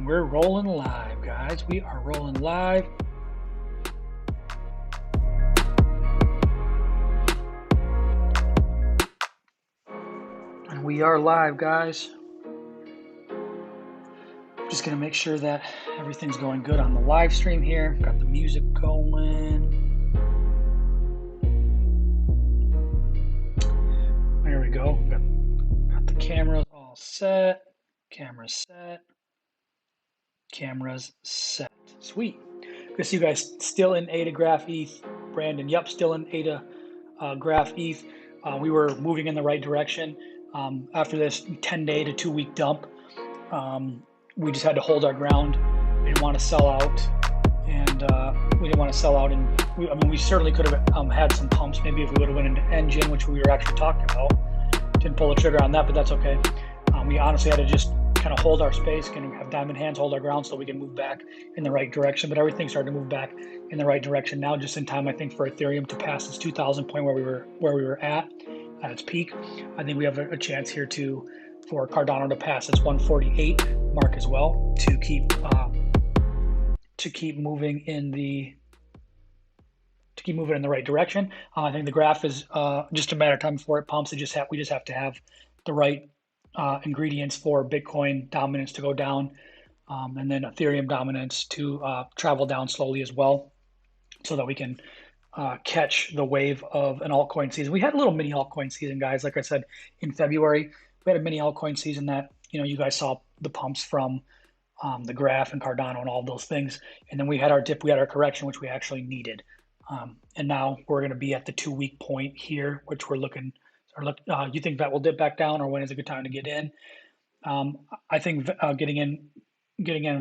And we're rolling live, guys. We are rolling live. And we are live, guys. Just gonna make sure that everything's going good on the live stream here. Got the music going. There we go. Got the cameras all set. Cameras set. Cameras set. Sweet. Good to see you guys still in ADA Graph ETH. Brandon, yep, still in ADA Graph ETH. We were moving in the right direction. After this 10-day to 2-week dump, we just had to hold our ground. We didn't want to sell out, and we didn't want to sell out. And we certainly could have had some pumps. Maybe if we would have went into engine, which we were actually talking about. Didn't pull the trigger on that, but that's okay. We honestly had to just kind of hold our space, kind of have diamond hands, hold our ground so we can move back in the right direction. But everything started to move back in the right direction now, just in time, I think, for Ethereum to pass its 2,000 point where we were at its peak. I think we have a chance here for Cardano to pass its 148 mark as well to keep moving in the right direction. I think the graph is just a matter of time before it pumps. We just have to have the right ingredients for Bitcoin dominance to go down, and then Ethereum dominance to travel down slowly as well, so that we can catch the wave of an altcoin season. We had a little mini altcoin season, guys. Like I said, in February, we had a mini altcoin season that, you guys saw the pumps from the graph and Cardano and all those things. And then we had our dip, we had our correction, which we actually needed. And now we're going to be at the 2-week point here, which we're looking. You think that will dip back down, or when is a good time to get in? I think getting in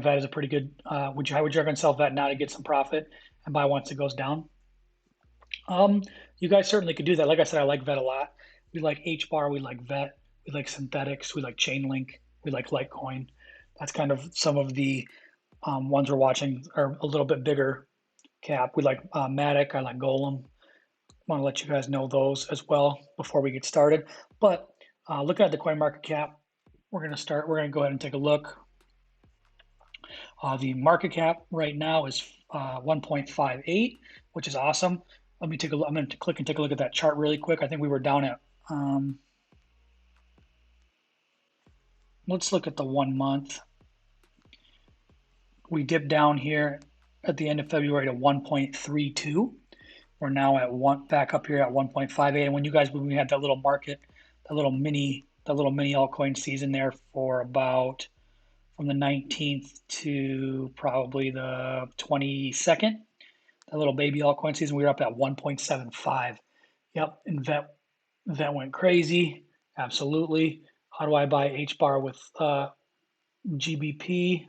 VET is a pretty good. Would you recommend sell VET now to get some profit and buy once it goes down? You guys certainly could do that. Like I said, I like VET a lot. We like HBAR, we like VET, we like synthetics, we like Chainlink, we like Litecoin. That's kind of some of the ones we're watching are a little bit bigger cap. We like Matic, I like Golem. Want to let you guys know those as well before we get started. But looking at the CoinMarketCap, we're going to go ahead and take a look. The market cap right now is 1.58, which is awesome. Let me take a look. I'm going to click and take a look at that chart really quick. I think we were down at, let's look at the 1 month. We dipped down here at the end of February to 1.32. We're now at back up here at 1.58. And when we had that little market, that little mini altcoin season there for about from the 19th to probably the 22nd, that little baby altcoin season, we were up at 1.75. Yep, and VET went crazy. Absolutely. How do I buy HBAR with GBP?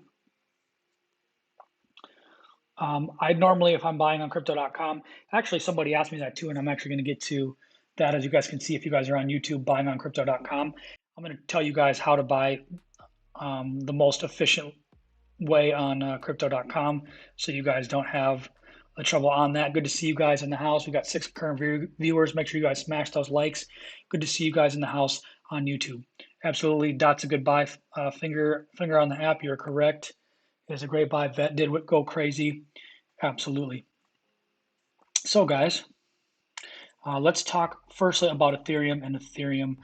I normally, if I'm buying on crypto.com, actually somebody asked me that too, and I'm actually going to get to that. As you guys can see, if you guys are on YouTube buying on crypto.com, I'm going to tell you guys how to buy the most efficient way on crypto.com, so you guys don't have the trouble on that. Good to see you guys in the house. We got 6 current viewers. Make sure you guys smash those likes. Good to see you guys in the house on YouTube. Absolutely, Dot's a good buy. Finger on the app. You're correct. It's a great buy. VET did go crazy. Absolutely. So, guys, let's talk firstly about Ethereum and Ethereum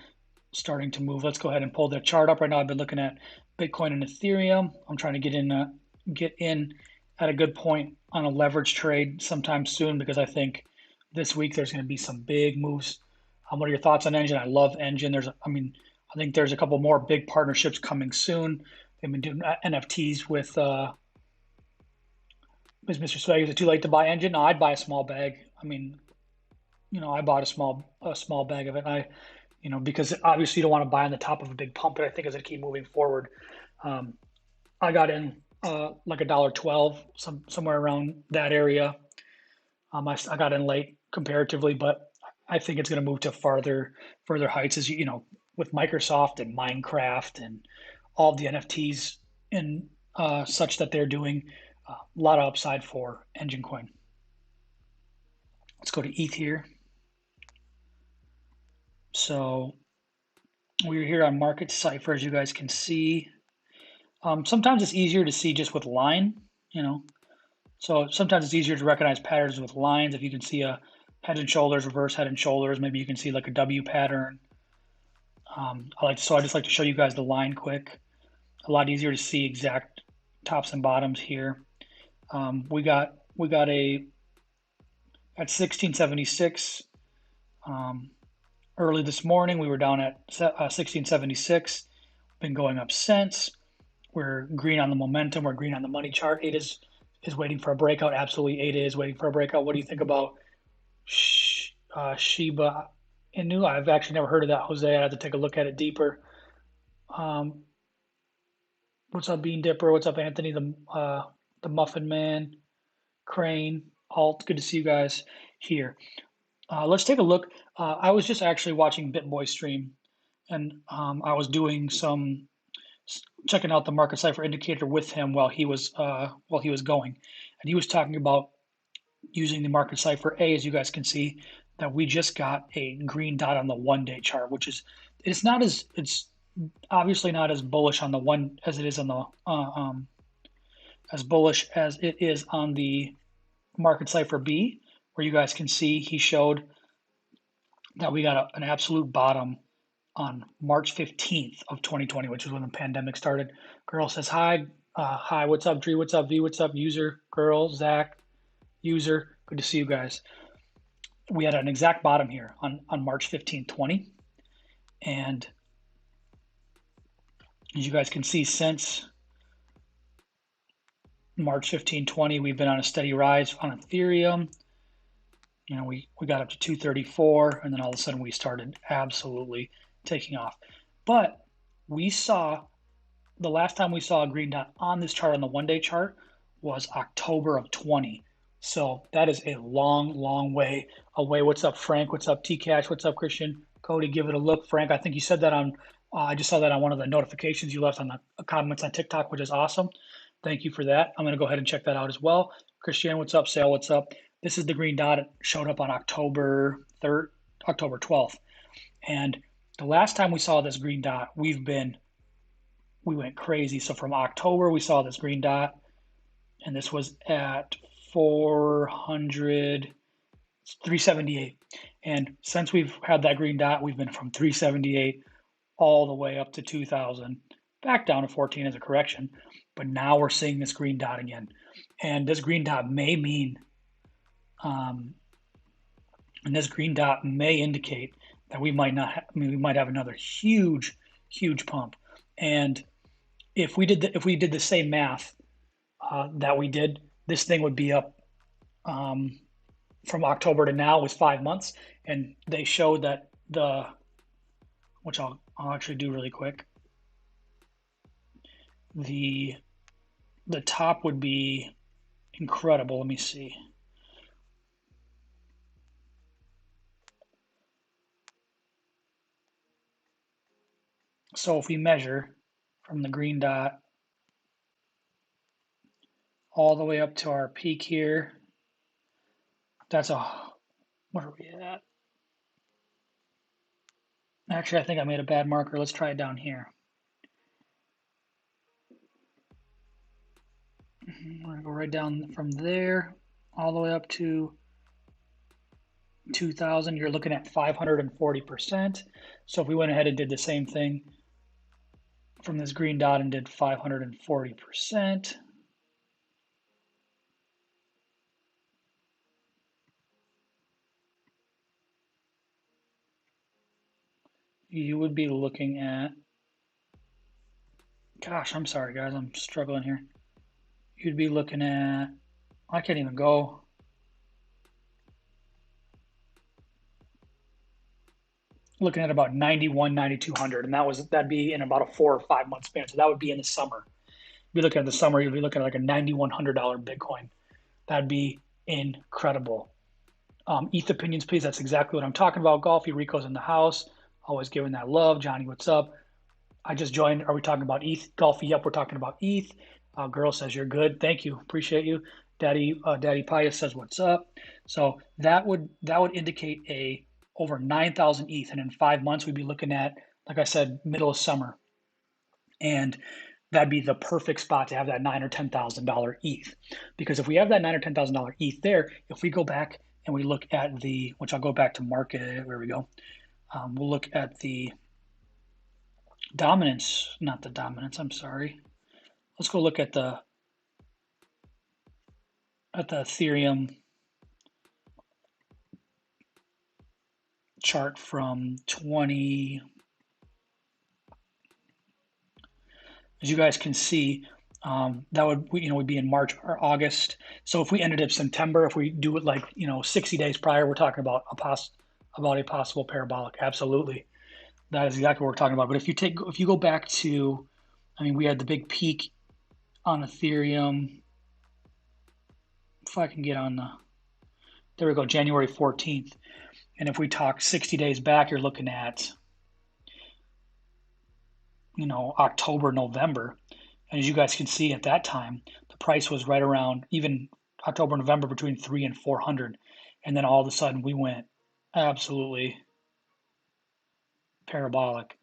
starting to move. Let's go ahead and pull the chart up right now. I've been looking at Bitcoin and Ethereum. I'm trying to get in at a good point on a leverage trade sometime soon, because I think this week there's going to be some big moves. What are your thoughts on Engine? I love Engine. I think there's a couple more big partnerships coming soon. They've been doing NFTs with Mr. Swag. Is it too late to buy Engine? No, I'd buy a small bag. I bought a small bag of it. Because obviously you don't want to buy on the top of a big pump, but I think as it keep moving forward, I got in like $1.12, somewhere around that area. I got in late comparatively, but I think it's going to move to further heights, as with Microsoft and Minecraft and all the NFTs and such that they're doing. A lot of upside for Engine Coin. Let's go to ETH here. So we're here on MarketCipher, as you guys can see. Sometimes it's easier to see just with line, you know. So sometimes it's easier to recognize patterns with lines. If you can see a head and shoulders, reverse head and shoulders, maybe you can see like a W pattern. I just like to show you guys the line quick. A lot easier to see exact tops and bottoms here. We got a at 1676 early this morning. We were down at 1676. Been going up since. We're green on the momentum. We're green on the money chart. ADA is waiting for a breakout. Absolutely, ADA is waiting for a breakout. What do you think about Shiba Inu? I've actually never heard of that, Jose. I have to take a look at it deeper. What's up, Bean Dipper? What's up, Anthony? The Muffin Man, Crane, Alt. Good to see you guys here. Let's take a look. I was just actually watching BitBoy stream, and I was doing some checking out the MarketCipher indicator with him while he was going, and he was talking about using the MarketCipher A, as you guys can see, that we just got a green dot on the 1-day chart, which is it's obviously not as bullish on the one as it is on the as bullish as it is on the MarketCipher B, where you guys can see he showed that we got an absolute bottom on March 15th of 2020, which is when the pandemic started. Girl says hi. Hi, what's up, Dree? What's up, V? What's up, user? Girl, Zach, user. Good to see you guys. We had an exact bottom here on March 15th, 20. And as you guys can see, since March 15, 20, we've been on a steady rise on Ethereum. You know, we got up to 234, and then all of a sudden we started absolutely taking off. But we saw, the last time we saw a green dot on this chart, on the 1-day chart, was October of 20. So that is a long, long way away. What's up, Frank? What's up, T-Cash? What's up, Christian? Cody, give it a look. Frank, I think you said that on, I just saw that on one of the notifications you left on the comments on TikTok, which is awesome. Thank you for that. I'm going to go ahead and check that out as well. Christian, what's up? Sale, what's up? This is the green dot. It showed up on October 3rd, October 12th. And the last time we saw this green dot, we went crazy. So from October, we saw this green dot, and this was at 378. And since we've had that green dot, we've been from 378 all the way up to 2000, back down to 14 as a correction. But now we're seeing this green dot again. And this green dot may mean, and this green dot may indicate that we might have another huge pump. And if we did the same math that we did, this thing would be up from October to now with 5 months. And they showed that which I'll actually do really quick. The top would be incredible. Let me see. So if we measure from the green dot all the way up to our peak here, what are we at? Actually, I think I made a bad marker. Let's try it down here. We're gonna go right down from there all the way up to 2000. You're looking at 540%. So if we went ahead and did the same thing from this green dot and did 540%, you would be looking at, gosh, I'm sorry guys, I'm struggling here. You'd be looking at, I can't even go. Looking at about 91, 9200, and that'd be in about a 4 or 5 month span. So that would be in the summer. If you look at the summer, you'd be looking at like a $9,100 Bitcoin. That'd be incredible. ETH opinions, please. That's exactly what I'm talking about. Golfy Rico's in the house, always giving that love. Johnny, what's up? I just joined. Are we talking about ETH? Golfy, yep, we're talking about ETH. Girl says you're good. Thank you, appreciate you. Daddy Pius says what's up. So that would indicate a over 9,000 ETH, and in 5 months we'd be looking at, like I said, middle of summer. And that'd be the perfect spot to have that $9,000 or $10,000 ETH. Because if we have that $9,000 or $10,000 ETH there, if we go back and we look at the, which I'll go back to market, where we go, we'll look at the dominance, not the dominance, I'm sorry. Let's go look at the Ethereum chart from 20. As you guys can see, that would would be in March or August. So if we ended up September, if we do it like 60 days prior, we're talking about a possible parabolic. Absolutely, that is exactly what we're talking about. But if you go back to, I mean, we had the big peak on Ethereum. If I can get on the, there we go, January 14th. And if we talk 60 days back, you're looking at October, November. And as you guys can see at that time, the price was right around, even October, November, between 300 and 400. And then all of a sudden we went absolutely parabolic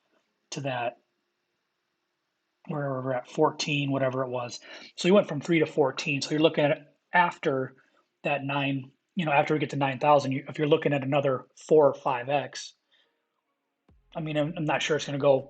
to that, where we're at 14, whatever it was. So you went from 3 to 14. So you're looking at after that 9, after we get to 9,000, if you're looking at another 4 or 5x, I mean, I'm not sure it's going to go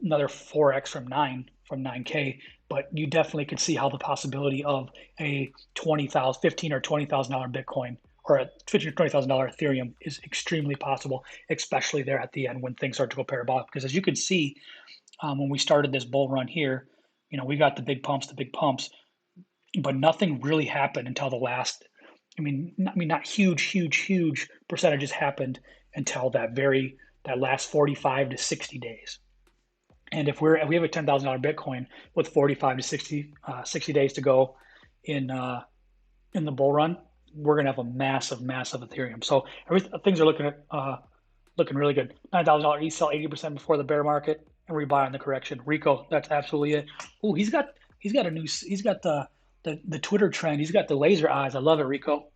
another 4x from 9K, but you definitely could see how the possibility of a $15,000 or $20,000 Bitcoin or a $15,000 or $20,000 Ethereum is extremely possible, especially there at the end when things start to go parabolic. Because as you can see, when we started this bull run here, we got the big pumps, but nothing really happened until the last. Not huge percentages happened until that last 45 to 60 days. And if we have a $10,000 Bitcoin with 45 to 60 days to go in the bull run, we're gonna have a massive Ethereum. So things are looking really good. $9,000 ETH, sell 80% before the bear market and rebuy on the correction. Rico, that's absolutely it. Oh, he's got the Twitter trend. He's got the laser eyes. I love it, Rico.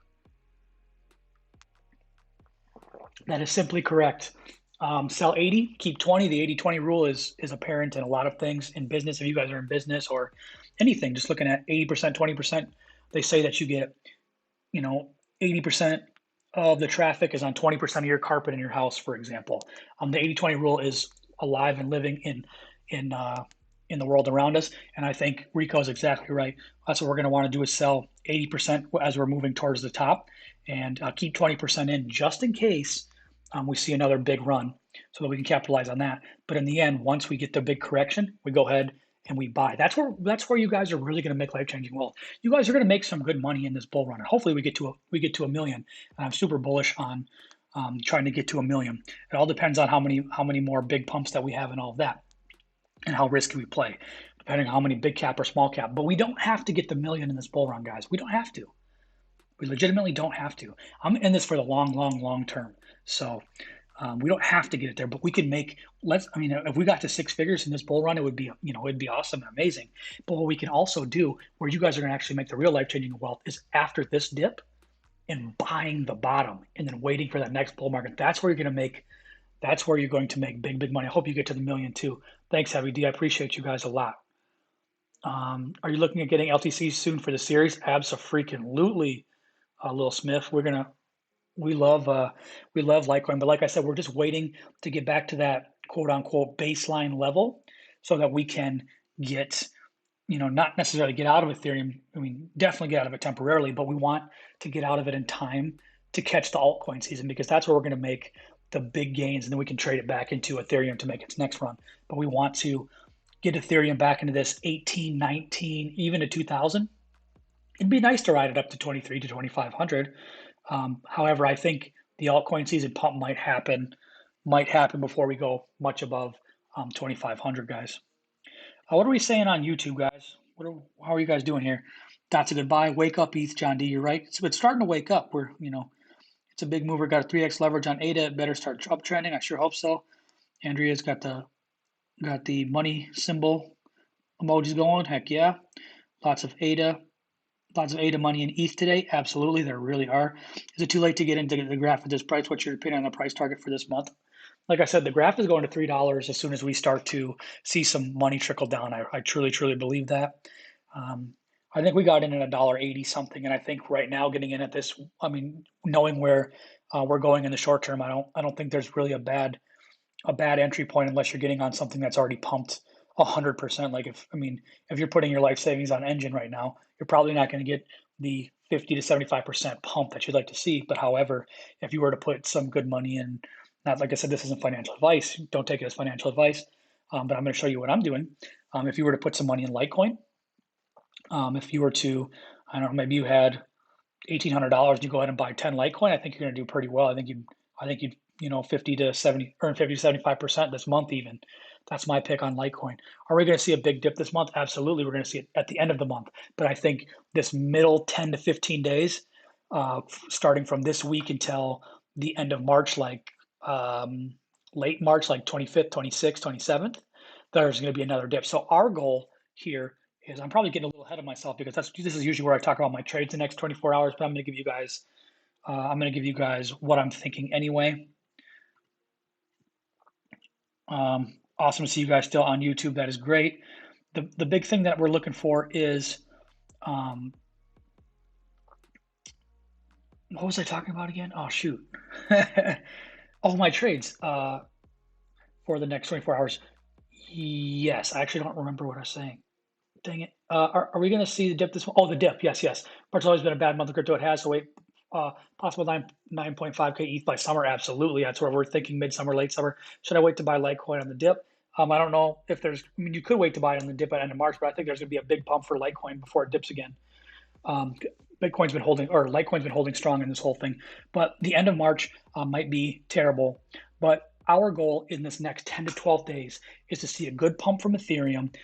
That is simply correct. Sell 80, keep 20. The 80-20 rule is apparent in a lot of things in business. If you guys are in business or anything, just looking at 80%, 20%, they say that you get, 80% of the traffic is on 20% of your carpet in your house, for example. The 80-20 rule is alive and living in the world around us. And I think Rico is exactly right. That's what we're going to want to do, is sell 80% as we're moving towards the top, and keep 20% in just in case we see another big run, so that we can capitalize on that. But in the end, once we get the big correction, we go ahead and we buy. That's where you guys are really going to make life-changing wealth. You guys are going to make some good money in this bull run, and hopefully we get to a million. And I'm super bullish on trying to get to a million. It all depends on how many more big pumps that we have and all of that, and how risky we play, depending on how many big cap or small cap. But we don't have to get the million in this bull run, guys. We don't have to. We legitimately don't have to. I'm in this for the long term. So we don't have to get it there, but we can make, if we got to 6 figures in this bull run, it would be, it'd be awesome and amazing. But what we can also do, where you guys are going to actually make the real life-changing wealth, is after this dip and buying the bottom and then waiting for that next bull market. That's where you're going to make big money. I hope you get to the million too. Thanks, Heavy D. I appreciate you guys a lot. Are you looking at getting LTCs soon for the series? Abso-freaking-lutely, Lil Smith. We love Litecoin, but like I said, we're just waiting to get back to that quote unquote baseline level so that we can get, not necessarily get out of Ethereum. Definitely get out of it temporarily, but we want to get out of it in time to catch the altcoin season, because that's where we're going to make the big gains, and then we can trade it back into Ethereum to make its next run. But we want to get Ethereum back into this 18, 19, even to 2000. It'd be nice to ride it up to 23 to 2500. However, I think the altcoin season pump might happen before we go much above 2,500, guys. What are we saying on YouTube, guys? How are you guys doing here? That's a goodbye. Wake up, ETH, John D. You're right. It's starting to wake up. It's a big mover. Got a 3x leverage on ADA. It better start uptrending. I sure hope so. Andrea's got the money symbol emojis going. Heck yeah. Lots of ADA money in ETH today. Absolutely, there really are. Is it too late to get into the graph at this price? What's your opinion on the price target for this month? like I said, the graph is going to $3 as soon as we start to see some money trickle down. I truly, truly believe that. I think we got in at $1.80 something, and I think right now getting in at this, I mean, knowing where we're going in the short term, I don't think there's really a bad entry point unless you're getting on something that's already pumped 100%. Like if you're putting your life savings on engine right now, you're probably not going to get the 50 to 75% pump that you'd like to see. But however, if you were to put some good money in, not like I said, this isn't financial advice. Don't take it as financial advice. But I'm going to show you what I'm doing. If you were to put some money in Litecoin, if you were to, I don't know, maybe you had $1,800 and you go ahead and buy 10 Litecoin, I think you're going to do pretty well. I think you'd 50 to 70, earn 50 to 75% this month even. That's my pick on Litecoin. Are we going to see a big dip this month? Absolutely. We're going to see it at the end of the month. But I think this middle 10 to 15 days, starting from this week until the end of March, like late March, like 25th, 26th, 27th, there's going to be another dip. So our goal here is, I'm probably getting a little ahead of myself because this is usually where I talk about my trades the next 24 hours, but I'm going to give you guys what I'm thinking anyway. Awesome to see you guys still on YouTube. That is great. The big thing that we're looking for is, what was I talking about again? Oh, shoot. Oh, my trades for the next 24 hours. Yes, I actually don't remember what I was saying. Dang it. Are we going to see the dip this one? Oh, the dip. Yes. March's always been a bad month of crypto. It has, so wait. Possible 9.5K ETH by summer. Absolutely. That's where we're thinking midsummer, late summer. Should I wait to buy Litecoin on the dip? I don't know if you could wait to buy it on the dip at the end of March, but I think there's going to be a big pump for Litecoin before it dips again. Litecoin's been holding strong in this whole thing, but the end of March might be terrible. But our goal in this next 10 to 12 days is to see a good pump from Ethereum,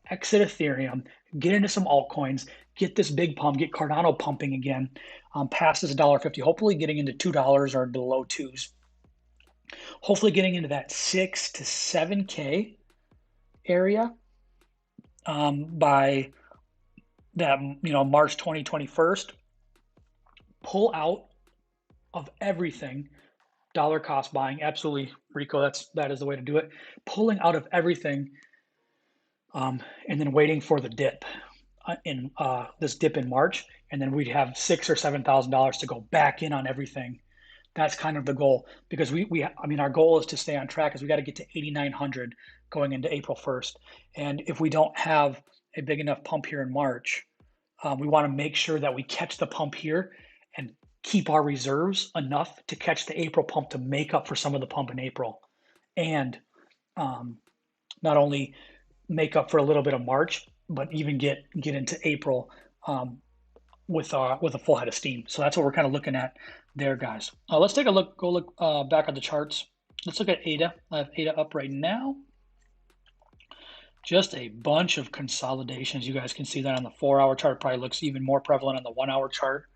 exit Ethereum, get into some altcoins, get this big pump, get Cardano pumping again, past this $1.50, hopefully getting into $2 or the low twos. Hopefully getting into that 6 to 7K area by that March 2021. Pull out of everything. Dollar cost buying, absolutely, Rico. That is the way to do it. Pulling out of everything, and then waiting for the dip in this dip in March, and then we'd have $6,000 or $7,000 to go back in on everything. That's kind of the goal, because our goal is to stay on track, because we got to get to 8,900 going into April 1st. And if we don't have a big enough pump here in March, we want to make sure that we catch the pump here and keep our reserves enough to catch the April pump to make up for some of the pump in April, and not only make up for a little bit of March, but even get into April with a full head of steam. So that's what we're kind of looking at there, guys. Let's take a look. Go look back at the charts. Let's look at ADA. I have ADA up right now. Just a bunch of consolidations. You guys can see that on the 4-hour chart. Probably looks even more prevalent on the 1-hour chart,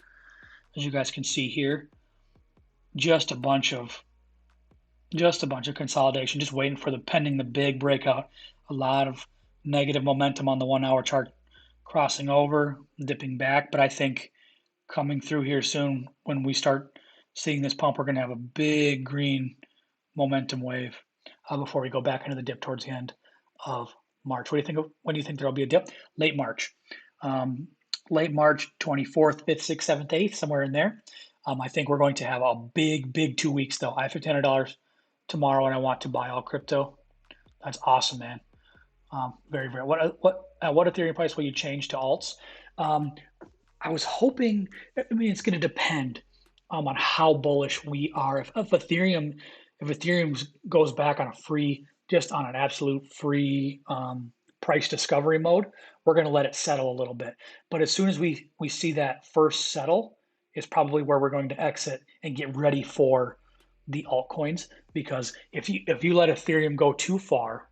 as you guys can see here. Just a bunch of consolidation, just waiting for pending the big breakout. A lot of negative momentum on the 1-hour chart, crossing over, dipping back. But I think coming through here soon, when we start seeing this pump, we're going to have a big green momentum wave before we go back into the dip towards the end of March. What do you think? When do you think there'll be a dip? Late March. Late March, 24th, 5th, 6th, 7th, 8th, somewhere in there. I think we're going to have a big 2 weeks, though. I have $1,500 tomorrow, and I want to buy all crypto. That's awesome, man. Very. What Ethereum price will you change to alts? I was hoping. It's going to depend on how bullish we are. If Ethereum goes back on an absolute free price discovery mode, we're going to let it settle a little bit. But as soon as we see that first settle, is probably where we're going to exit and get ready for the altcoins. Because if you let Ethereum go too far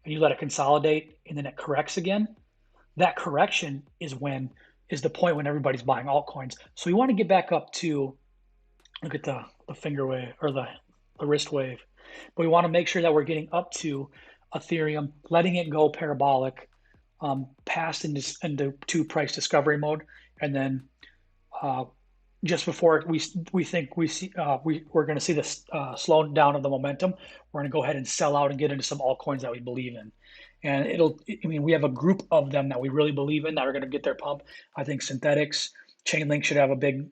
and you let it consolidate and then it corrects again, that correction is the point when everybody's buying altcoins. So we want to get back up to, look at the finger wave or the wrist wave. But we want to make sure that we're getting up to Ethereum, letting it go parabolic, past into price discovery mode, and then just before we think we see we're going to see this slow down of the momentum, we're going to go ahead and sell out and get into some altcoins that we believe in. And I mean, we have a group of them that we really believe in that are going to get their pump. I think Synthetics, Chainlink should have a big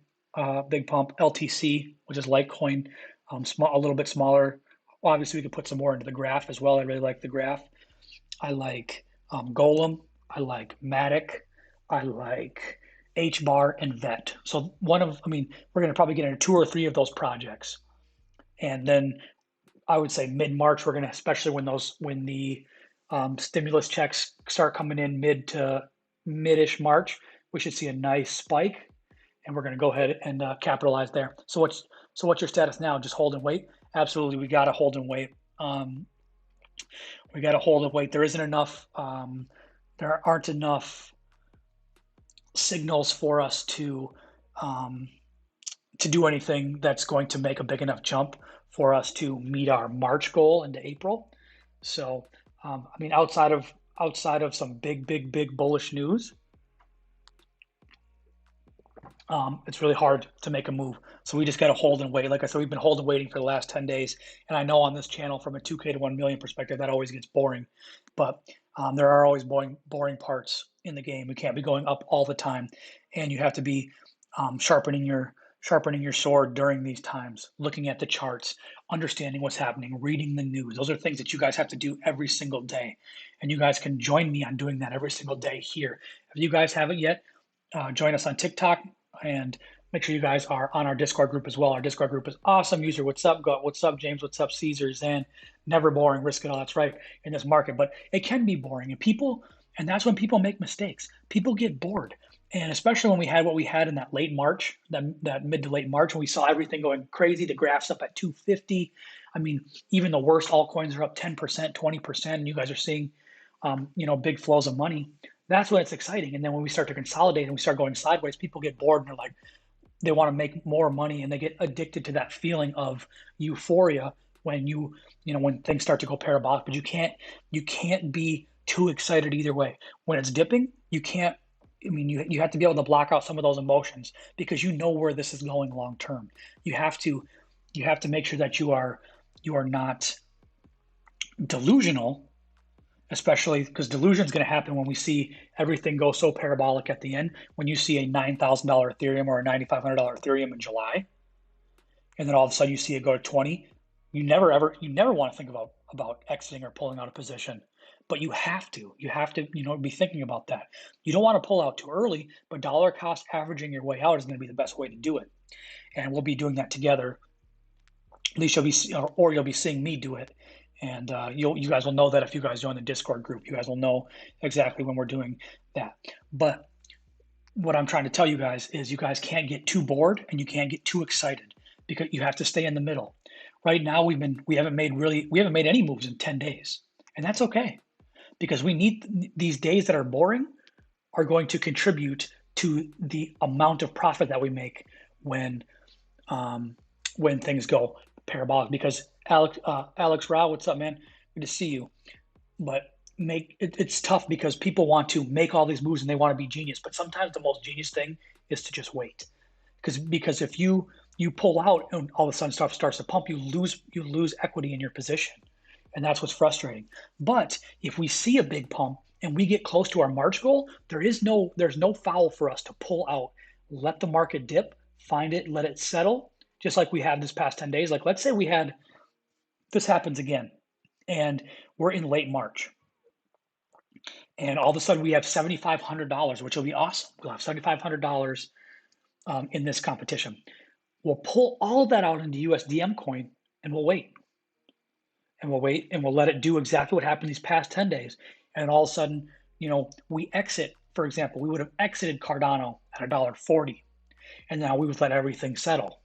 pump. LTC, which is Litecoin, a little bit smaller. Obviously, we could put some more into the graph as well. I really like the graph. I like Golem. I like Matic. I like HBAR and VET. So we're going to probably get into 2 or 3 of those projects. And then I would say mid-March, we're going to, especially when the stimulus checks start coming in mid-ish March, we should see a nice spike, and we're going to go ahead and capitalize there. So what's your status now? Just hold and wait? Absolutely, we got to hold and wait. We got to hold and wait. There isn't enough. There aren't enough signals for us to do anything that's going to make a big enough jump for us to meet our March goal into April. So, I mean, outside of some big bullish news, it's really hard to make a move. So we just got to hold and wait. Like I said, we've been holding and waiting for the last 10 days. And I know on this channel, from a 2K to 1 million perspective, that always gets boring. But there are always boring parts in the game. We can't be going up all the time. And you have to be sharpening your sword during these times, looking at the charts, understanding what's happening, reading the news. Those are things that you guys have to do every single day. And you guys can join me on doing that every single day here. If you guys haven't yet, join us on TikTok, and make sure you guys are on our Discord group as well. Our Discord group is awesome. User, what's up? What's up, James? What's up, Caesar? Zan? Never boring. Risk it all. That's right in this market, but it can be boring, and that's when people make mistakes. People get bored, and especially when we had what we had in that late March, that mid to late March, when we saw everything going crazy. The graph's up at 250. I mean, even the worst altcoins are up 10%, 20%, and you guys are seeing, big flows of money. That's when it's exciting. And then when we start to consolidate and we start going sideways, people get bored and they're like, they want to make more money, and they get addicted to that feeling of euphoria when when things start to go parabolic. But you can't be too excited either way. When it's dipping, you have to be able to block out some of those emotions, because you know where this is going long term. You have to make sure that you are not delusional, especially because delusion is going to happen when we see everything go so parabolic at the end. When you see a $9,000 Ethereum or a $9,500 Ethereum in July, and then all of a sudden you see it go to 20, you never want to think about exiting or pulling out a position, but you have to be thinking about that. You don't want to pull out too early, but dollar cost averaging your way out is going to be the best way to do it, and we'll be doing that together. At least you'll be seeing me do it. And you guys will know that if you guys join the Discord group. You guys will know exactly when we're doing that. But what I'm trying to tell you guys is you guys can't get too bored and you can't get too excited, because you have to stay in the middle. Right now, we haven't made any moves in 10 days, and that's okay, because we need these days that are boring are going to contribute to the amount of profit that we make when things go parabolic. Because Alex Rao, what's up, man? Good to see you. But it's tough because people want to make all these moves and they want to be genius. But sometimes the most genius thing is to just wait, because if you pull out and all of a sudden stuff starts to pump, you lose equity in your position, and that's what's frustrating. But if we see a big pump and we get close to our March goal, there's no foul for us to pull out, let the market dip, find it, let it settle, just like we had this past 10 days. Like, let's say this happens again, and we're in late March, and all of a sudden we have $7,500, which will be awesome. We'll have $7,500 in this competition. We'll pull all of that out into USDM coin, and we'll wait. And we'll let it do exactly what happened these past 10 days. And all of a sudden, we exit. For example, we would have exited Cardano at $1.40, and now we would let everything settle.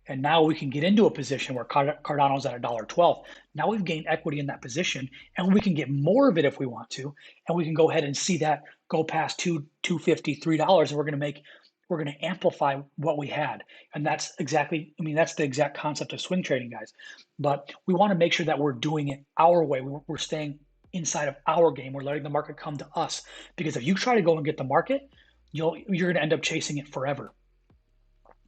And now we can get into a position where Cardano's at $1.12. Now we've gained equity in that position, and we can get more of it if we want to. And we can go ahead and see that go past $2.50, $3, and we're going to amplify what we had. And that's the exact concept of swing trading, guys. But we want to make sure that we're doing it our way. We're staying inside of our game. We're letting the market come to us. Because if you try to go and get the market, you're going to end up chasing it forever.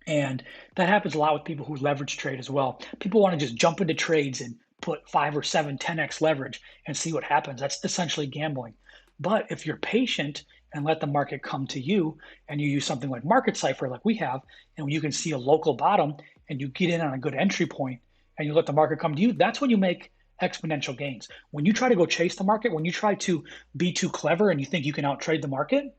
And that happens a lot with people who leverage trade as well. People want to just jump into trades and put 5 or 7, 10x leverage and see what happens. That's essentially gambling. But if you're patient and let the market come to you, and you use something like MarketCipher, like we have, and you can see a local bottom and you get in on a good entry point and you let the market come to you, that's when you make exponential gains. When you try to go chase the market, when you try to be too clever and you think you can outtrade the market,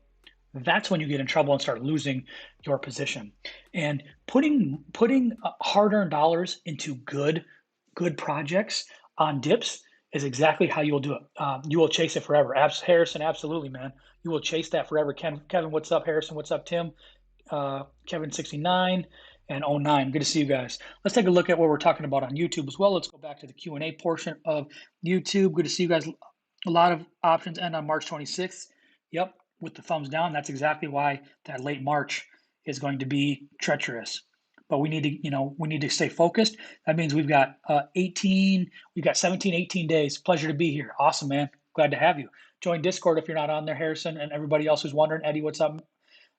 that's when you get in trouble and start losing your position. And putting hard-earned dollars into good projects on dips is exactly how you will do it. You will chase it forever. Harrison, absolutely, man. You will chase that forever. Kevin, what's up? Harrison, what's up? Tim, Kevin 69 and 09. Good to see you guys. Let's take a look at what we're talking about on YouTube as well. Let's go back to the Q&A portion of YouTube. Good to see you guys. A lot of options end on March 26th. Yep, with the thumbs down. That's exactly why that late March is going to be treacherous. But we need to stay focused. That means we've got 17, 18 days. Pleasure to be here. Awesome, man. Glad to have you. Join Discord if you're not on there, Harrison, and everybody else who's wondering. Eddie, what's up?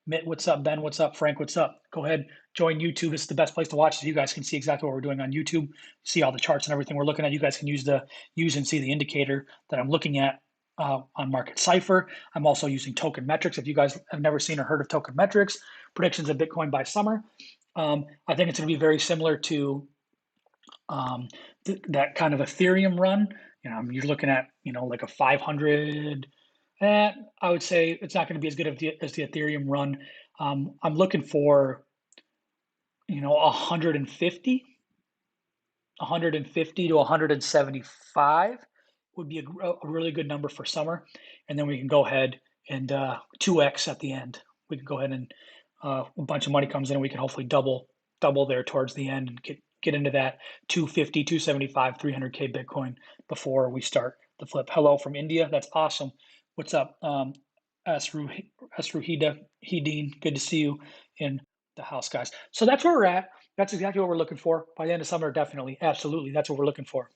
Mitt, what's up? Ben, what's up? Frank, what's up? Go ahead, join YouTube. It's the best place to watch so you guys can see exactly what we're doing on YouTube, see all the charts and everything we're looking at. You guys can use and see the indicator that I'm looking at on MarketCipher. I'm also using TokenMetrics. If you guys have never seen or heard of TokenMetrics, predictions of Bitcoin by summer. I think it's going to be very similar to that kind of Ethereum run. You're looking at, like a 500. I would say it's not going to be as good as the Ethereum run. I'm looking for, 150 to 175 would be a really good number for summer. And then we can go ahead and 2x at the end. We can go ahead and a bunch of money comes in and we can hopefully double there towards the end and get into that 250, 275, 300K Bitcoin before we start the flip. Hello from India. That's awesome. What's up? Asruhida, Hedeen, good to see you in the house, guys. So that's where we're at. That's exactly what we're looking for. By the end of summer, definitely. Absolutely. That's what we're looking for.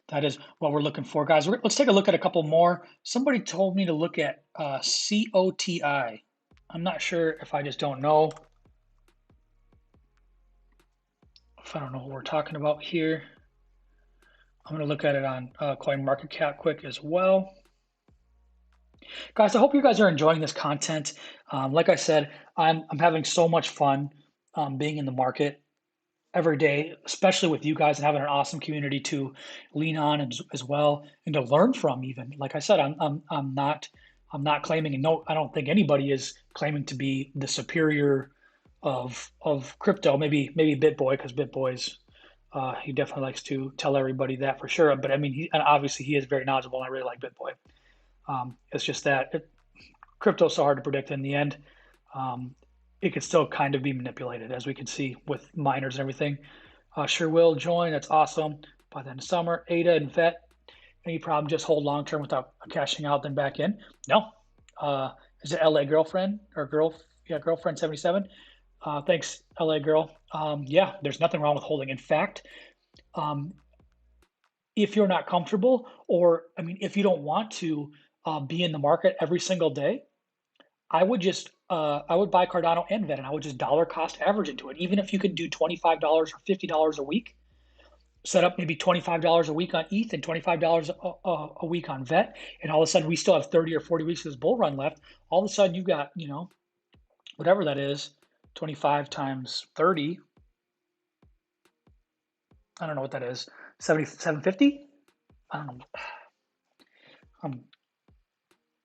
That is what we're looking for, guys. Let's take a look at a couple more. Somebody told me to look at COTI. I'm not sure if I just don't know. If I don't know what we're talking about here. I'm going to look at it on CoinMarketCap quick as well. Guys, I hope you guys are enjoying this content. Like I said, I'm having so much fun being in the market every day, especially with you guys and having an awesome community to lean on as well and to learn from. Even like I said, I'm not claiming, and no, I don't think anybody is claiming to be the superior of crypto. Maybe BitBoy, because BitBoy's he definitely likes to tell everybody that for sure. But I mean, obviously he is very knowledgeable, and I really like BitBoy. It's just that crypto's so hard to predict in the end. It could still kind of be manipulated, as we can see with miners and everything. Sure will join. That's awesome. By the end of summer, ADA and VET. Any problem? Just hold long term without cashing out, then back in. No. Is it LA girlfriend or girl? Yeah, girlfriend 77. Thanks, LA girl. Yeah, there's nothing wrong with holding. In fact, if you're not comfortable, or if you don't want to be in the market every single day, I would buy Cardano and VET, and I would just dollar cost average into it. Even if you could do $25 or $50 a week, set up maybe $25 a week on ETH and $25 a week on VET, and all of a sudden we still have 30 or 40 weeks of this bull run left. All of a sudden you got, whatever that is, 25 times 30. I don't know what that is. 750? I don't know.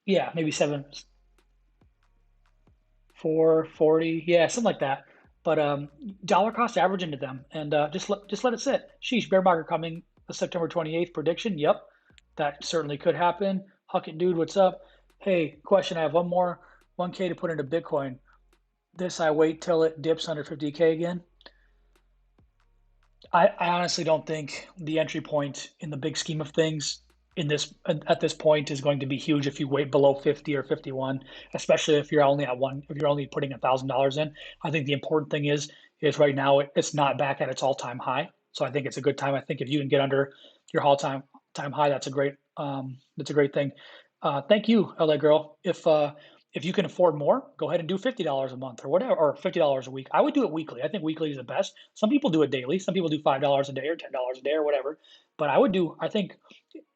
Yeah, maybe 440. Yeah, something like that. But dollar cost average into them, and just let it sit. Sheesh, bear market coming the September 28th prediction. Yep, that certainly could happen. Huckett dude, what's up? Hey, question. I have one more 1K to put into Bitcoin. This I wait till it dips under 50K again. I honestly don't think the entry point in the big scheme of things at this point is going to be huge if you wait below 50 or 51, especially if you're only putting $1,000 in. I think the important thing is right now it's not back at its all-time high. So I think it's a good time. I think if you can get under your all-time high, that's a great thing. Thank you, LA girl. If If you can afford more, go ahead and do $50 a month or whatever, or $50 a week. I would do it weekly. I think weekly is the best. Some people do it daily. Some people do $5 a day or $10 a day or whatever. But I would do, I think,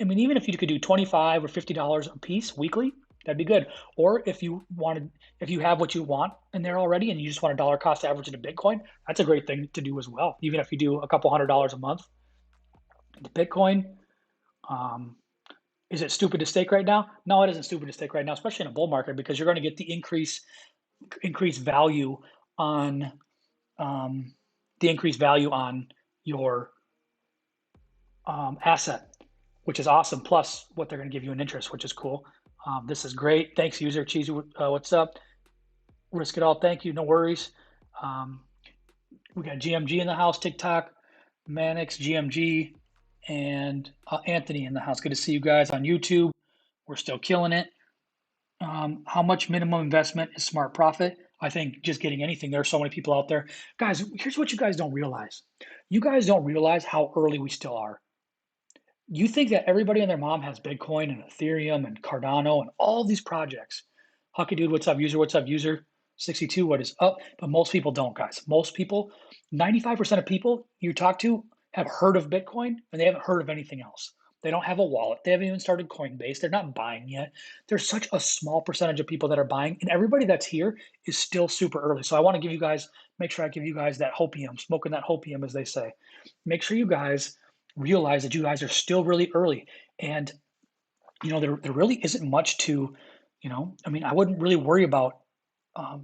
I mean, even if you could do $25 or $50 a piece weekly, that'd be good. Or if you wanted, if you have what you want in there already and you just want a dollar cost average into Bitcoin, that's a great thing to do as well. Even if you do a couple $100 a month into Bitcoin. Is it stupid to stake right now? No, it isn't stupid to stake right now, especially in a bull market, because you're going to get the increased value on your asset, which is awesome. Plus, what they're going to give you in interest, which is cool. This is great. Thanks, user Cheesy. What's up? Risk it all. Thank you. No worries. We got GMG in the house. TikTok, Manix, GMG, and Anthony in the house. Good to see you guys on YouTube. We're still killing it. How much minimum investment is smart profit? I think just getting anything. There are so many people out there. Guys, here's what you guys don't realize. You guys don't realize how early we still are. You think that everybody and their mom has Bitcoin and Ethereum and Cardano and all these projects. Hucky dude, what's up, user? What's up, user? 62, what is up? But most people don't, guys. Most people, 95% of people you talk to have heard of Bitcoin and they haven't heard of anything else. They don't have a wallet. They haven't even started Coinbase. They're not buying yet. There's such a small percentage of people that are buying, and everybody that's here is still super early. So I want to give you guys, make sure I give you guys that hopium, smoking that hopium, as they say. Make sure you guys realize that you guys are still really early. And, you know, there really isn't much to, you know, I mean, I wouldn't really worry about, I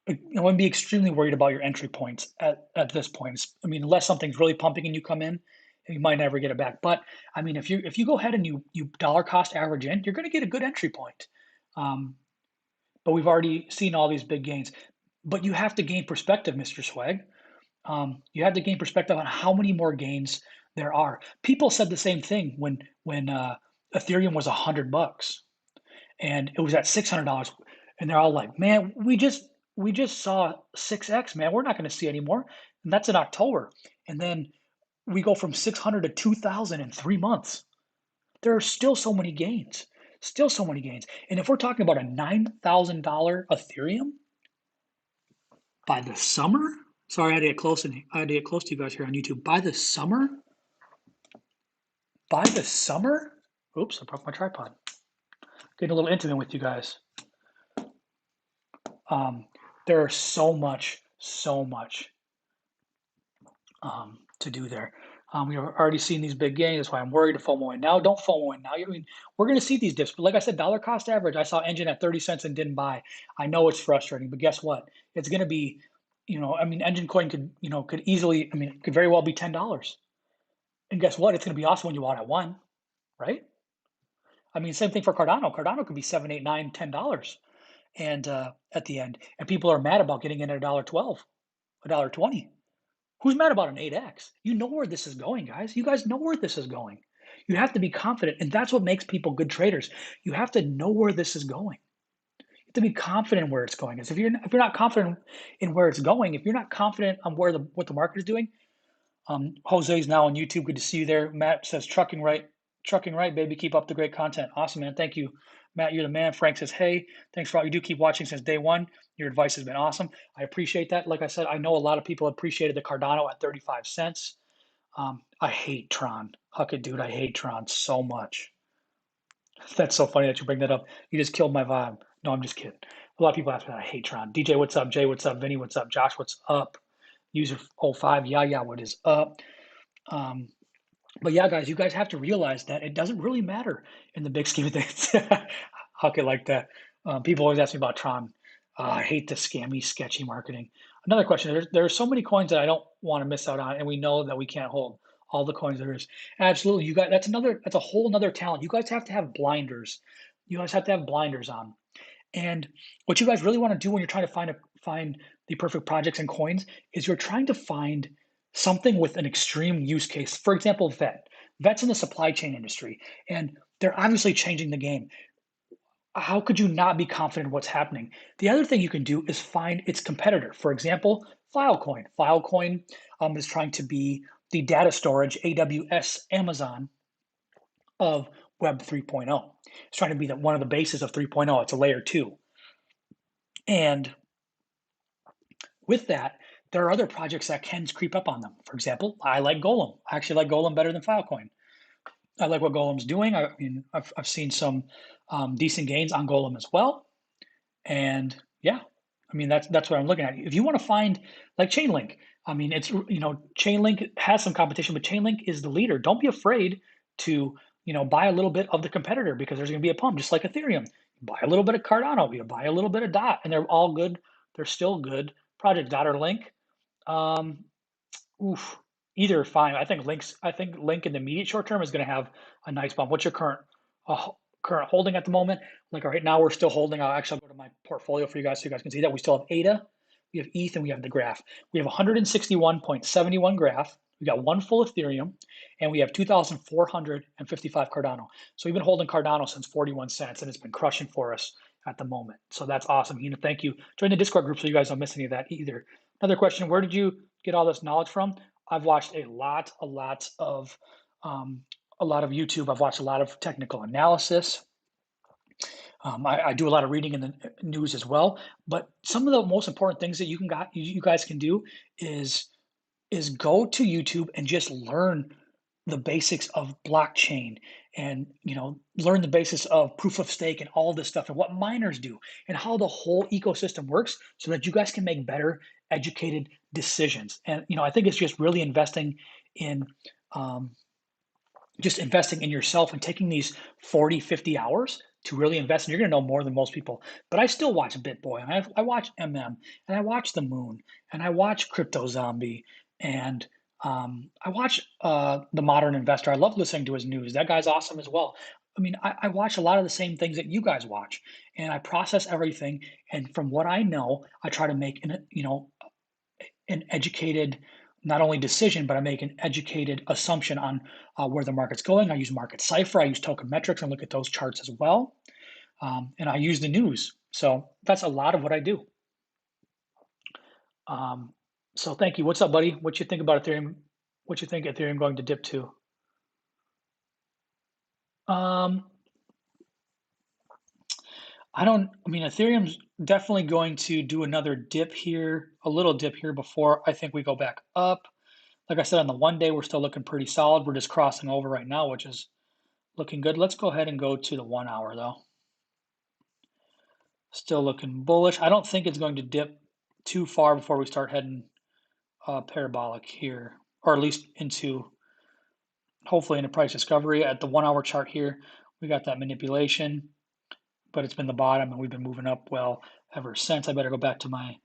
wouldn't be extremely worried about your entry points at this point. I mean, unless something's really pumping and you come in, you might never get it back. But I mean, if you go ahead and you dollar cost average in, you're going to get a good entry point. But we've already seen all these big gains. But you have to gain perspective, Mr. Swag. You have to gain perspective on how many more gains there are. People said the same thing when Ethereum was $100 and it was at $600, and they're all like, "Man, we just saw 6x, man. We're not going to see anymore." And that's in October, and then we go from 600 to 2,000 in 3 months. There are still so many gains, still so many gains. And if we're talking about a $9,000 Ethereum by the summer, sorry, I had to get close to you guys here on YouTube. By the summer, oops, I broke my tripod. Getting a little intimate with you guys. There are so much to do there. We've already seen these big gains. That's why I'm worried to FOMO in now. Don't FOMO in now. I mean, we're going to see these dips. But like I said, dollar cost average, I saw Engine at 30 cents and didn't buy. I know it's frustrating, but guess what? It's going to be, you know, I mean, Engine coin could easily, I mean, it could very well be $10. And guess what? It's going to be awesome when you want at $1, right? I mean, same thing for Cardano. Cardano could be $7, $8, $9, $10. And at the end, and people are mad about getting in at $1.12, $1.20. Who's mad about an 8x? You know where this is going, guys. You guys know where this is going. You have to be confident, and that's what makes people good traders. You have to know where this is going. You have to be confident in where it's going. If you're not confident in where it's going, if you're not confident on what the market is doing, Jose's now on YouTube. Good to see you there. Matt says trucking right, baby. Keep up the great content. Awesome, man. Thank you, Matt. You're the man. Frank says, hey, thanks for all you do. Keep watching since day one. Your advice has been awesome. I appreciate that. Like I said, I know a lot of people appreciated the Cardano at 35 cents. I hate Tron. Huck it, dude. I hate Tron so much. That's so funny that you bring that up. You just killed my vibe. No, I'm just kidding. A lot of people ask me that I hate Tron. DJ, what's up? Jay, what's up? Vinny, what's up? Josh, what's up? User 05, yeah, what is up? But yeah, guys, you guys have to realize that it doesn't really matter in the big scheme of things. Huck it like that. People always ask me about Tron. I hate the scammy, sketchy marketing. Another question, there are so many coins that I don't want to miss out on, and we know that we can't hold all the coins there is. Absolutely, that's a whole nother talent. You guys have to have blinders. You guys have to have blinders on. And what you guys really want to do when you're trying to find the perfect projects and coins is you're trying to find something with an extreme use case. For example, VET's in the supply chain industry, and they're obviously changing the game. How could you not be confident in what's happening? The other thing you can do is find its competitor. For example, Filecoin. Filecoin is trying to be the data storage, AWS, Amazon of Web 3.0. It's trying to be one of the bases of 3.0. It's a layer 2. And with that, there are other projects that can creep up on them. For example, I like Golem. I actually like Golem better than Filecoin. I like what Golem's doing. I mean, I've seen some decent gains on Golem as well. And yeah, I mean, that's what I'm looking at. If you want to find like Chainlink, I mean, it's, Chainlink has some competition, but Chainlink is the leader. Don't be afraid to, buy a little bit of the competitor, because there's going to be a pump, just like Ethereum. Buy a little bit of Cardano, you buy a little bit of DOT, and they're all good. They're still good projects. DOT or Link. Um, Oof, either fine. I think Link in the immediate short term is going to have a nice bump. What's your current holding at the moment? Like right now, we're still holding. I'll go to my portfolio for you guys so you guys can see that we still have ADA, we have ETH, and we have the graph. We have 161.71 graph. We got one full Ethereum, and we have 2,455 Cardano. So we've been holding Cardano since 41 cents, and it's been crushing for us at the moment. So that's awesome. Thank you. Join the Discord group so you guys don't miss any of that either. Another question: where did you get all this knowledge from? I've watched a lot of YouTube. I've watched a lot of technical analysis. I do a lot of reading in the news as well. But some of the most important things that you guys can do is go to YouTube and just learn the basics of blockchain, and learn the basics of proof of stake and all this stuff, and what miners do, and how the whole ecosystem works, so that you guys can make better educated decisions. And I think it's just really investing in yourself, and taking these 40, 50 hours to really invest. And you're going to know more than most people. But I still watch BitBoy, and I watch MM, and I watch The Moon, and I watch Crypto Zombie, and I watch The Modern Investor. I love listening to his news. That guy's awesome as well. I mean, I watch a lot of the same things that you guys watch, and I process everything. And from what I know, I try to make an educated, not only decision, but I make an educated assumption on where the market's going. I use MarketCipher, I use TokenMetrics, and look at those charts as well. And I use the news. So that's a lot of what I do. So thank you. What's up, buddy? What you think about Ethereum? What you think Ethereum going to dip to? Ethereum's definitely going to do another dip here, a little dip here before I think we go back up. Like I said, on the 1 day, we're still looking pretty solid. We're just crossing over right now, which is looking good. Let's go ahead and go to the 1 hour though. Still looking bullish. I don't think it's going to dip too far before we start heading parabolic here, or at least into, hopefully, into price discovery. At the 1 hour chart here, we got that manipulation, but it's been the bottom, and we've been moving up well ever since. I better go back to my,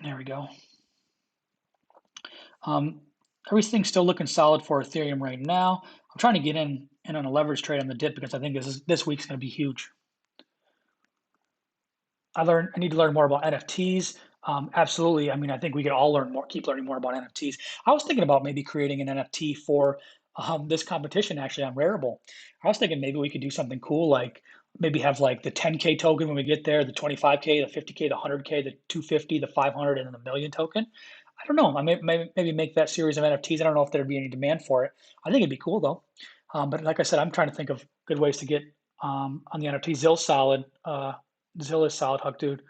there we go. Everything's still looking solid for Ethereum right now. I'm trying to get in on a leverage trade on the dip, because I think this week's going to be huge. I need to learn more about NFTs. Absolutely. I think we could all keep learning more about NFTs. I was thinking about maybe creating an NFT for this competition actually on Rarible. I was thinking maybe we could do something cool, like maybe have like the 10K token when we get there, the 25K, the 50K, the 100K, the 250, the 500, and then the million token. I don't know. I maybe make that series of NFTs. I don't know if there'd be any demand for it. I think it'd be cool though. But like I said, I'm trying to think of good ways to get on the NFT. Zill's solid. Zill is solid, Huck, dude.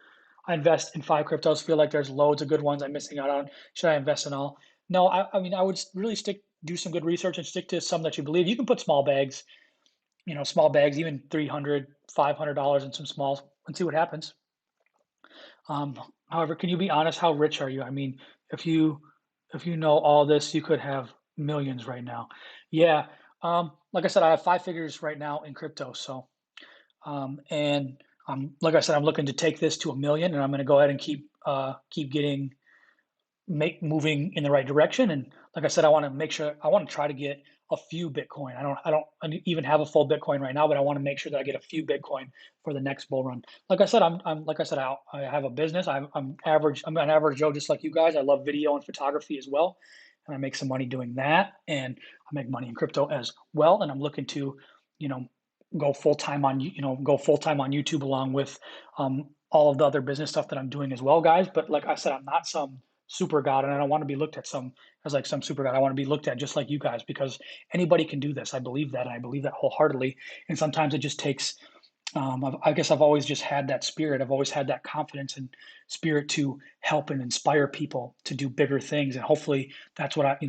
I invest in 5 cryptos. Feel like there's loads of good ones I'm missing out on. Should I invest in all? No, I would really do some good research and stick to some that you believe. You can put small bags, even $300, $500 in some smalls, and see what happens. However, can you be honest? How rich are you? If you know all this, you could have millions right now. Yeah. Like I said, I have 5 figures right now in crypto. So, and like I said, I'm looking to take this to 1 million, and I'm going to go ahead and keep moving in the right direction. And like I said, I want to try to get a few Bitcoin. I don't even have a full Bitcoin right now, but I want to make sure that I get a few Bitcoin for the next bull run. Like I said, I have a business. I'm an average Joe, just like you guys. I love video and photography as well, and I make some money doing that. And I make money in crypto as well. And I'm looking to, go full time on YouTube, along with all of the other business stuff that I'm doing as well, guys. But like I said, I'm not some super god, and I don't want to be looked at as like some super god. I want to be looked at just like you guys, because anybody can do this. I believe that, and I believe that wholeheartedly. And sometimes it just takes I guess I've always just had that spirit. I've always had that confidence and spirit to help and inspire people to do bigger things. And hopefully that's what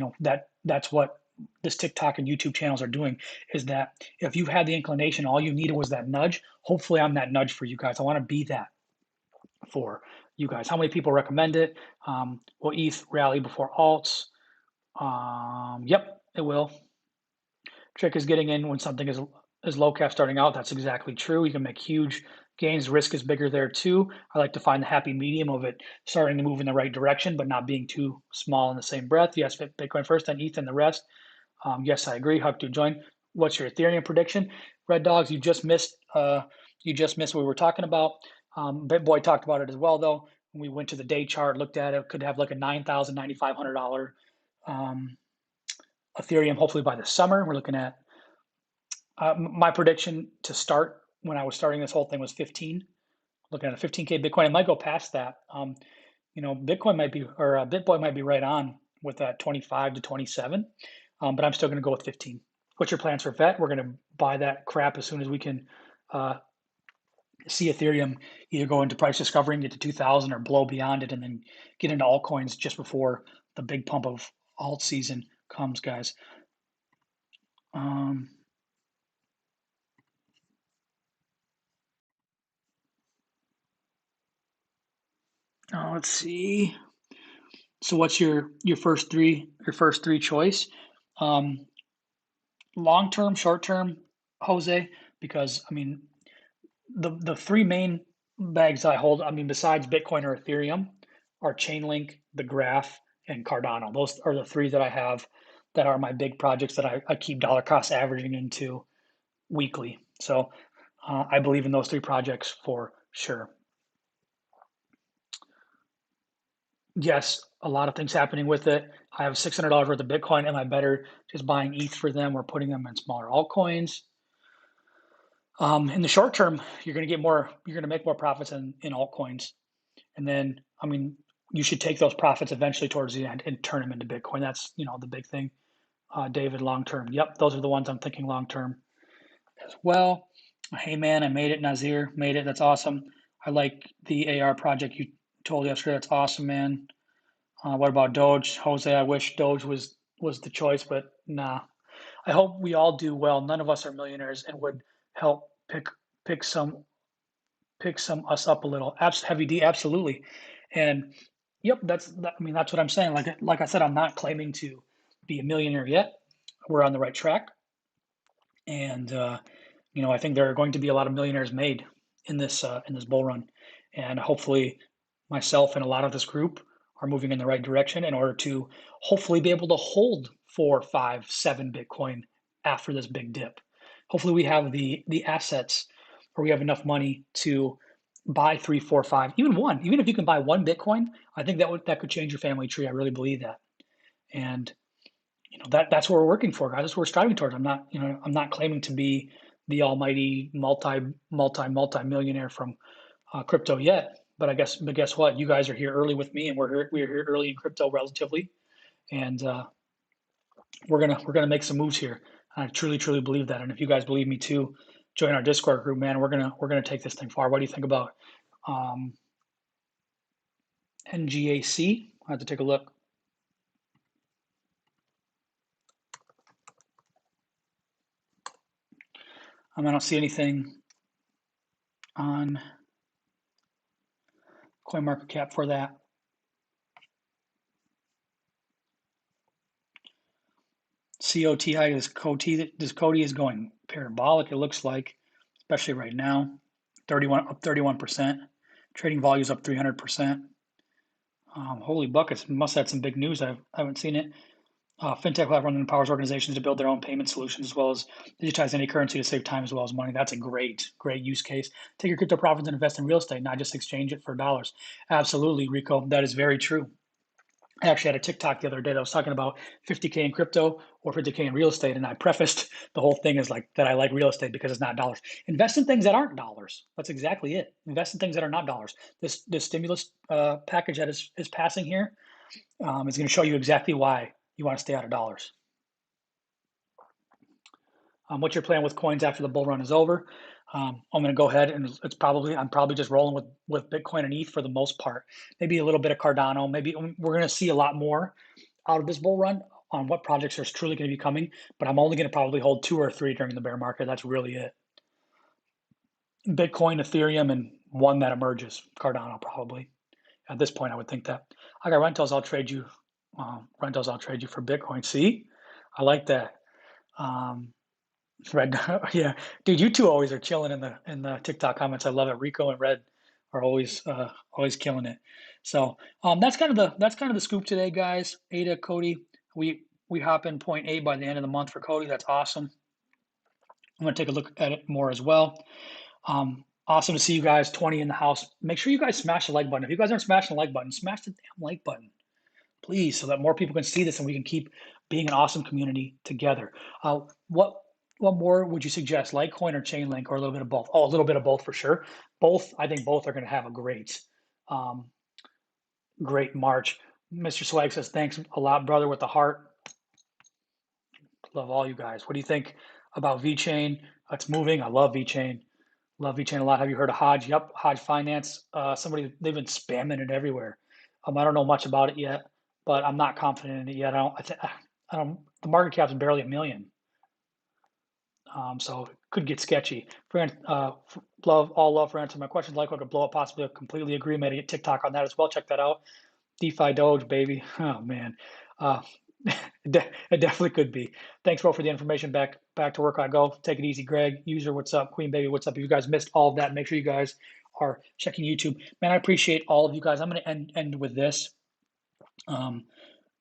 that's what this TikTok and YouTube channels are doing, is that if you had the inclination, all you needed was that nudge. Hopefully I'm that nudge for you guys. I want to be that for you guys. How many people recommend it? Will ETH rally before alts? Yep, it will. Trick is getting in when something is low cap starting out. That's exactly true. You can make huge gains. Risk is bigger there too. I like to find the happy medium of it starting to move in the right direction, but not being too small in the same breath. Yes, Bitcoin first, then ETH, and the rest. Yes, I agree. Huck to join. What's your Ethereum prediction? Red Dogs, you just missed. You just missed what we were talking about. BitBoy talked about it as well, though. When we went to the day chart, looked at it, could have like a $9,000, $9,500 Ethereum. Hopefully by the summer, we're looking at. My prediction to start when I was starting this whole thing was 15. Looking at a 15K Bitcoin, it might go past that. Bitcoin might be, or BitBoy might be right on with that 25 to 27, but I'm still going to go with 15. What's your plans for VET? We're going to buy that crap as soon as we can see Ethereum either go into price discovery and get to 2,000 or blow beyond it, and then get into altcoins just before the big pump of alt season comes, guys. Let's see. So what's your first three choice? Long term, short term, Jose, because I mean the three main bags I hold, I mean besides Bitcoin or Ethereum, are Chainlink, the Graph, and Cardano. Those are the three that I have that are my big projects that I keep dollar cost averaging into weekly. So I believe in those three projects for sure. Yes, a lot of things happening with it. I have $600 worth of Bitcoin. Am I better just buying ETH for them or putting them in smaller altcoins? In the short term, you're going to make more profits in altcoins. And then, I mean, you should take those profits eventually towards the end and turn them into Bitcoin. That's, the big thing. David, long term. Yep, those are the ones I'm thinking long term as well. Hey, man, I made it. Nazir made it. That's awesome. I like the AR project you told yesterday. That's awesome, man. What about Doge? Jose, I wish Doge was the choice, but nah. I hope we all do well. None of us are millionaires and would help pick some us up a little. Heavy D, absolutely. And yep, that's what I'm saying. Like I said, I'm not claiming to be a millionaire yet. We're on the right track, and I think there are going to be a lot of millionaires made in this bull run, and hopefully, myself and a lot of this group are moving in the right direction in order to hopefully be able to hold 4, 5, 7 Bitcoin after this big dip. Hopefully, we have the assets, or we have enough money to buy 3, 4, 5, even one. Even if you can buy one Bitcoin, I think that could change your family tree. I really believe that, and that's what we're working for, guys. That's what we're striving towards. I'm not claiming to be the almighty multi-millionaire from crypto yet. But guess what? You guys are here early with me, and we're here early in crypto relatively, and we're gonna make some moves here. I truly believe that. And if you guys believe me too, join our Discord group, man. We're gonna take this thing far. What do you think about NGAC? I have to take a look. I don't see anything on CoinMarketCap for that. COTI is Cody is going parabolic, it looks like, especially right now. 31%. Trading volume is up 300%. Holy buckets, must have had some big news. I haven't seen it. Fintech platform empowers organizations to build their own payment solutions as well as digitize any currency to save time as well as money. That's a great use case. Take your crypto profits and invest in real estate, not just exchange it for dollars. Absolutely, Rico. That is very true. I actually had a TikTok the other day that was talking about 50K in crypto or 50K in real estate. And I prefaced the whole thing as like that I like real estate because it's not dollars. Invest in things that aren't dollars. That's exactly it. Invest in things that are not dollars. This stimulus package that is passing here is going to show you exactly why you want to stay out of dollars. What's your plan with coins after the bull run is over? I'm going to go ahead and I'm probably just rolling with Bitcoin and ETH for the most part. Maybe a little bit of Cardano. Maybe we're going to see a lot more out of this bull run on what projects are truly going to be coming. But I'm only going to probably hold 2 or 3 during the bear market. That's really it. Bitcoin, Ethereum, and one that emerges, Cardano probably. At this point, I would think that. I got rentals. I'll trade you. Rentals. I'll trade you for Bitcoin. See, I like that. Red, yeah, dude, you two always are chilling in the TikTok comments. I love it. Rico and Red are always killing it. So that's kind of the scoop today, guys. Ada, Cody, we hop in point 8 by the end of the month for Cody. That's awesome. I'm gonna take a look at it more as well. Awesome to see you guys. 20 in the house. Make sure you guys smash the like button. If you guys aren't smashing the like button, smash the damn like button, please, so that more people can see this and we can keep being an awesome community together. What more would you suggest, Litecoin or Chainlink, or a little bit of both? Oh, a little bit of both for sure. Both, I think both are going to have a great March. Mr. Swag says, thanks a lot, brother, with the heart. Love all you guys. What do you think about VeChain? It's moving. I love VeChain. Love VeChain a lot. Have you heard of Hodge? Yep, Hodge Finance. They've been spamming it everywhere. I don't know much about it yet, but I'm not confident in it yet. I don't. The market cap's barely $1 million, so it could get sketchy. Love for answering my questions. Like, I could blow up possibly. I completely agree. Made a TikTok on that as well. Check that out. DeFi Doge, baby. Oh man, it definitely could be. Thanks, bro, for the information. Back to work I go. Take it easy, Greg. User, what's up? Queen Baby, what's up? If you guys missed all of that, make sure you guys are checking YouTube. Man, I appreciate all of you guys. I'm going to end with this.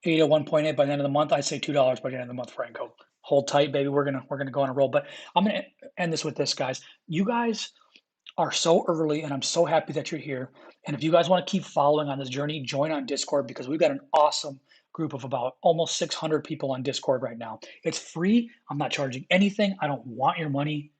8 at 1.8 by the end of the month. I say $2 by the end of the month, Franco. Hold tight, baby. We're gonna go on a roll. But I'm gonna end this with this, guys. You guys are so early, and I'm so happy that you're here. And if you guys want to keep following on this journey, join on Discord, because we've got an awesome group of about almost 600 people on Discord right now. It's free. I'm not charging anything. I don't want your money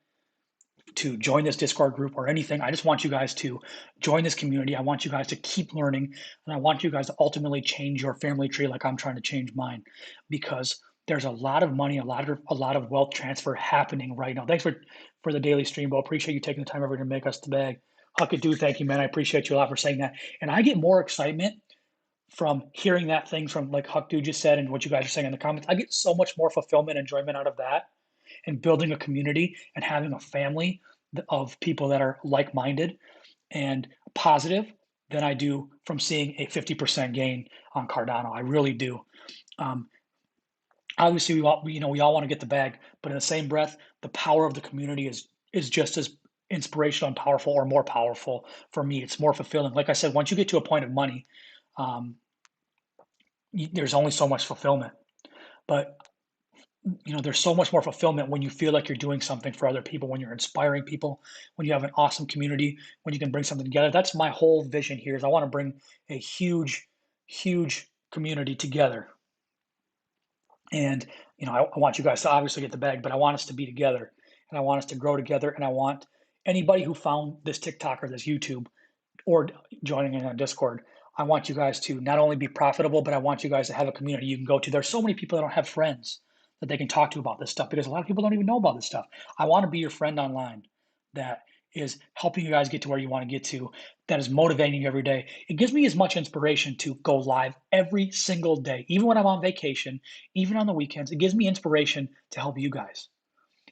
to join this Discord group or anything. I just want you guys to join this community. I want you guys to keep learning, and I want you guys to ultimately change your family tree like I'm trying to change mine, because there's a lot of money, a lot of wealth transfer happening right now. Thanks for the daily stream, Bo. Appreciate you taking the time over to make us the bag. Huckadoo, thank you, man. I appreciate you a lot for saying that. And I get more excitement from hearing that thing from, like Huckadoo just said, and what you guys are saying in the comments. I get so much more fulfillment and enjoyment out of that, and building a community and having a family of people that are like-minded and positive, than I do from seeing a 50% gain on Cardano. I really do. Obviously, we all want to get the bag, but in the same breath, the power of the community is just as inspirational and powerful, or more powerful for me. It's more fulfilling. Like I said, once you get to a point of money, there's only so much fulfillment. But there's so much more fulfillment when you feel like you're doing something for other people, when you're inspiring people, when you have an awesome community, when you can bring something together. That's my whole vision here, is I want to bring a huge community together. And I want you guys to obviously get the bag, but I want us to be together, and I want us to grow together. And I want anybody who found this TikTok or this YouTube, or joining in on Discord, I want you guys to not only be profitable, but I want you guys to have a community you can go to. There's so many people that don't have friends that they can talk to about this stuff, because a lot of people don't even know about this stuff. I want to be your friend online that is helping you guys get to where you want to get to, that is motivating you every day. It gives me as much inspiration to go live every single day, even when I'm on vacation, even on the weekends. It gives me inspiration to help you guys.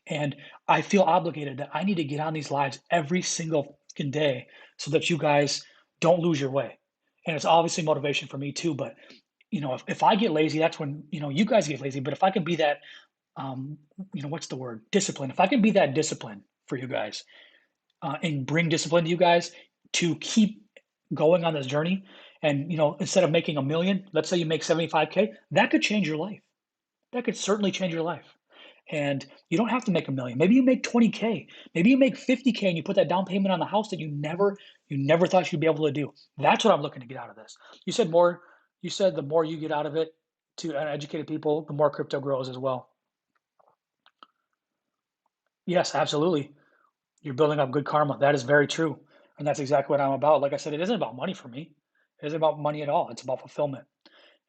And I feel obligated that I need to get on these lives every single day, so that you guys don't lose your way. And it's obviously motivation for me too. But if I get lazy, that's when you guys get lazy. But if I can be that, what's the word? Discipline. If I can be that discipline for you guys, and bring discipline to you guys to keep going on this journey, and instead of making $1 million, let's say you make 75K, that could change your life. That could certainly change your life. And you don't have to make $1 million. Maybe you make 20K. Maybe you make 50K, and you put that down payment on the house that you never thought you'd be able to do. That's what I'm looking to get out of this. You said the more you get out of it to uneducated people, the more crypto grows as well. Yes, absolutely. You're building up good karma. That is very true. And that's exactly what I'm about. Like I said, it isn't about money for me. It isn't about money at all. It's about fulfillment.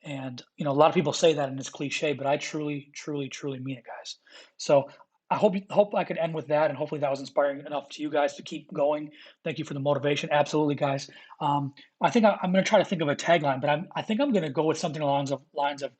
And a lot of people say that, and it's cliche, but I truly mean it, guys. So I hope I could end with that, and hopefully that was inspiring enough to you guys to keep going. Thank you for the motivation. Absolutely, guys. I think I'm going to try to think of a tagline, but I think I'm going to go with something along the lines of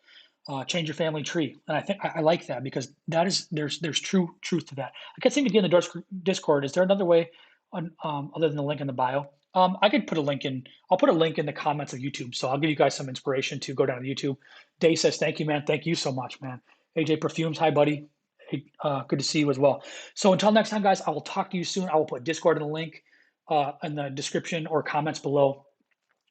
change your family tree, and I think I like that because that is there's truth to that. I can't seem to get in the Discord. Is there another way other than the link in the bio? I could put a link in. I'll put a link in the comments of YouTube, so I'll give you guys some inspiration to go down to YouTube. Day says, "Thank you, man. Thank you so much, man." AJ Perfumes, hi, buddy. Hey, good to see you as well. So until next time, guys, I will talk to you soon. I will put Discord in the link in the description or comments below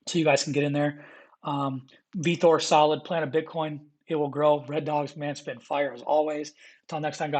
so you guys can get in there. VThor solid, plan a Bitcoin. It will grow. Red Dogs, man, spitting fire as always. Until next time, guys.